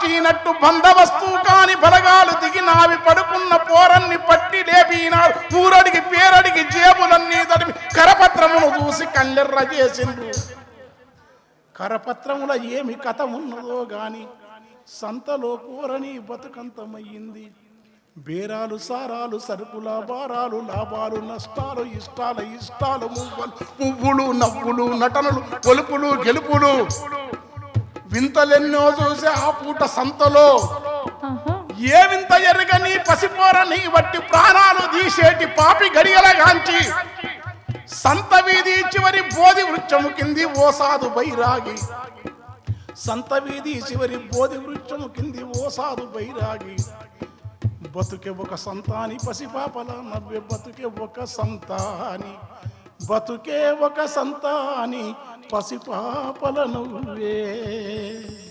వచ్చినట్టు బందవస్తు కాని బలగాలు దిగి నావి పడుకున్న పోరన్ని పట్టి లేపినారు. ఊరడికి పేరడికి జేబులన్నీ తడిపి కరపత్రమును చూసి కళ్ళెర్ర చేసిండ్రు. కరపత్రముల ఏమి కథ ఉన్నదో గాని సంతలో పోరని బతుకంతమయ్యింది. బేరాలు సారాలు సరుకుల భారాలు లాభాలు నష్టాలు ఇష్టాలు పువ్వులు నవ్వులు నటనలు కొలుపులు గెలుపులు వింతలెన్నో చూసే ఆ పూట సంతలో. ఏ వింత ఎరగని పసిపోరని వట్టి ప్రాణాలు తీసేటి పాపి గడియలగాంచి సంత వీధి చివరి బోధి వృక్షము కింది ఓ సాధు బైరాగి. సంత వీధి చివరి బోధి వృక్షము కింది ఓ సాధు బైరాగి. బతుకే ఒక సంతాని పసిపాపల నవ్వే బతుకే ఒక సంతాని. బతుకే ఒక సంతాని పసిపాపల నవ్వే.